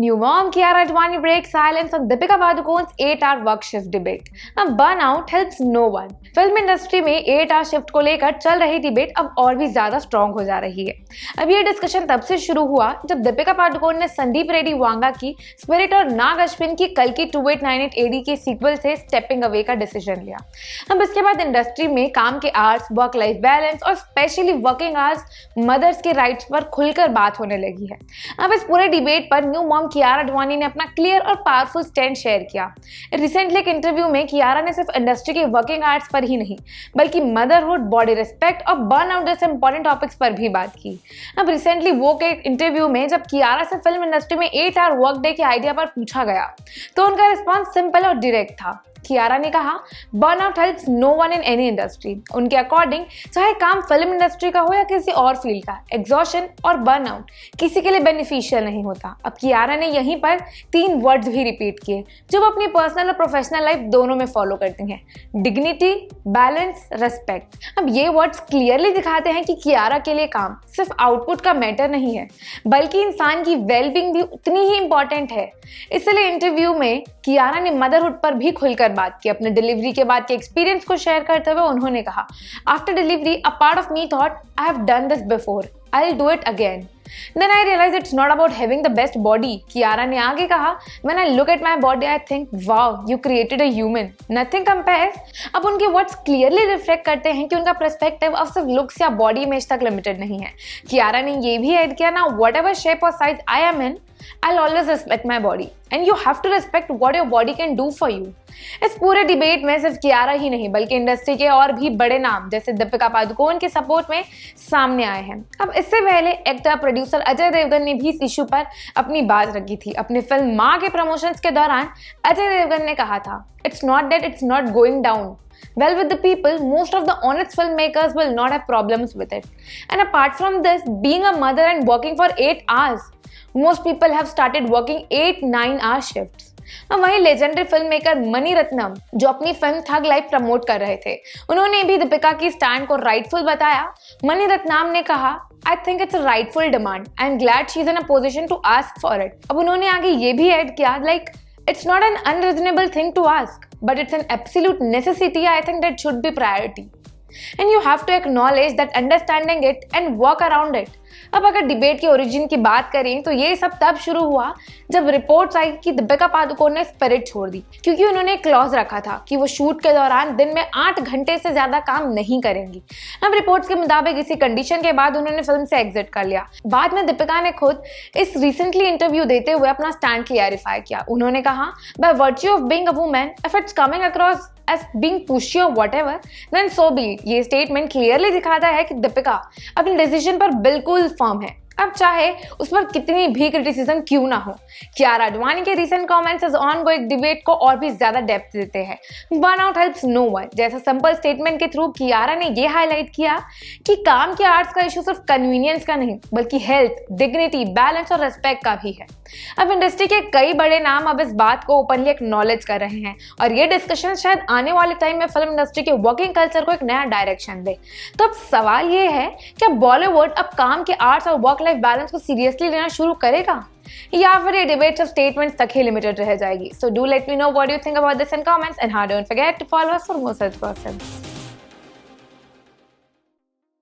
New mom Kiara Advani breaks silence on Deepika Padukone's 8-hour work shift debate. Now burnout helps no one. Film industry में 8-hour shift को लेकर चल रही debate अब और भी ज्यादा स्ट्रॉन्ग हो जा रही है। अब ये डिस्कशन तब से शुरू हुआ जब दीपिका पादुकोण ने संदीप रेड्डी वांगा की स्पिरिट और नाग अश्विन की कल की 2898 AD के सीक्वल से स्टेपिंग अवे का डिसीजन लिया। अब इसके बाद इंडस्ट्री में काम के आवर्स, वर्क लाइफ बैलेंस और स्पेशली वर्किंग आवर्स, मदर्स के राइट्स पर खुलकर बात होने लगी है। अब इस पूरे डिबेट पर न्यू मॉम कियारा अडवाणी ने अपना क्लियर और पावरफुल स्टैंड शेयर किया। रिसेंटली एक इंटरव्यू में कियारा ने सिर्फ इंडस्ट्री के वर्किंग आवर्स पर ही नहीं बल्कि मदरहुड, बॉडी रिस्पेक्ट और बर्नआउट जैसे इंपॉर्टेंट टॉपिक्स पर भी बात की। अब रिसेंटली वो के इंटरव्यू में जब कियारा से फिल्म इंडस्ट्री में 8-hour वर्क डे के आइडिया पर पूछा गया तो उनका रिस्पॉन्स सिंपल और डायरेक्ट था। कियारा ने कहा, burnout helps no one in any industry. उनके अकॉर्डिंग चाहे काम फिल्म इंडस्ट्री का हो या किसी और फील्ड का, एग्जॉशन और बर्नआउट किसी के लिए बेनिफिशियल नहीं होता। अब कियारा ने यहीं पर 3 वर्ड्स भी रिपीट किए जो वो अपनी पर्सनल और प्रोफेशनल लाइफ दोनों में फॉलो करती हैं, डिग्निटी, बैलेंस, रेस्पेक्ट। अब ये वर्ड्स क्लियरली दिखाते हैं कि कियारा के लिए काम सिर्फ आउटपुट का मैटर नहीं है बल्कि इंसान की वेलबींग भी उतनी ही इंपॉर्टेंट है। इसलिए इंटरव्यू में कियारा ने मदरहुड पर भी खुलकर बात की। अपने डिलीवरी के बाद के एक्सपीरियंस को शेयर करते हुए उन्होंने कहा, after delivery a part of me thought I have done this before, I will do it again, then I realize it's not about having the best body. Kiara ने आगे कहा, when I look at my body I think wow you created a human, nothing compares. अब उनके words clearly reflect करते हैं कि उनका perspective अब सिर्फ लुक्स या बॉडी इमेज तक लिमिटेड नहीं है। कियारा ने ये भी ऐड किया, ना व्हाटएवर शेप और size I am in, I'll always respect my body and you have to respect what your body can do for you। इस पूरे डिबेट में सिर्फ कियारा ही नहीं बल्कि इंडस्ट्री के और भी बड़े नाम जैसे दीपिका पादुकोण के सपोर्ट में सामने आए हैं। अब इससे पहले एक्टर प्रोड्यूसर अजय देवगन ने भी इस इशू पर अपनी बात रखी थी। अपनी फिल्म माँ के प्रमोशंस के दौरान अजय देवगन ने कहा था, it's not that it's not going down well with the people, most of the honest filmmakers will not have problems with it, and apart from this, being a mother and working for 8 hours, most people have started working 8-9 hour shifts। वहीं legendary film maker Mani Ratnam जो अपनी film थग life promote कर रहे थे, उन्होंने भी दीपिका की stand को राइटफुल बताया। मणि रत्नम ने कहा, I think it's a rightful demand. I'm glad she's in a position to ask for it। अब उन्होंने आगे ये भी ऐड किया, like it's not an unreasonable thing to ask, but it's an absolute necessity। I think that should be priority and you have to acknowledge that understanding it and work around it। अब अगर debate के origin की बात करें तो ये सब तब शुरू हुआ जब रिपोर्ट्स आई कि दीपिका पादुकोण ने स्पिरिट छोड़ दी क्योंकि उन्होंने क्लॉज रखा था कि वो शूट के दौरान दिन में 8 घंटे से ज्यादा काम नहीं करेंगी। अब रिपोर्ट्स के मुताबिक इसी कंडीशन के बाद उन्होंने फिल्म से एग्जिट कर लिया। बाद में दीपिका ने खुद इस रिसेंटली इंटरव्यू देते हुए अपना स्टैंड क्लियरिफाई किया। उन्होंने कहा, by virtue of being a woman, if it's coming across as being pushy or whatever, then so be it। ये स्टेटमेंट क्लियरली दिखाता है कि दीपिका अपने डिसीजन पर बिल्कुल फर्म है, अब चाहे उस पर कितनी भी क्रिटिसिज्म क्यों ना हो। कियारा अडवाणी के रीसेंट कमेंट्स इस ऑनगोइंग डिबेट को और भी ज्यादा डेप्थ देते हैं। बर्नआउट हेल्प्स नो वन जैसा सिंपल स्टेटमेंट के थ्रू कियारा ने ये हाईलाइट किया कि काम के आवर्स का इशू सिर्फ कन्वीनियंस का नहीं बल्कि हेल्थ, डिग्निटी, बैलेंस और रेस्पेक्ट का भी है। अब इंडस्ट्री के कई बड़े नाम अब इस बात को ओपनली एक्नॉलेज कर रहे हैं और ये डिस्कशन शायद आने वाले टाइम में फिल्म इंडस्ट्री के वर्किंग कल्चर को एक नया डायरेक्शन दे। तो अब सवाल ये है, क्या बॉलीवुड अब काम के आर्ट्स और वर्क लाइफ बैलेंस को सीरियसली लेना शुरू करेगा या फिर ये डिबेट सिर्फ स्टेटमेंट्स तक ही लिमिटेड रह जाएगी? So do let me know what you think about this in comments and don't forget to follow us for more such persons.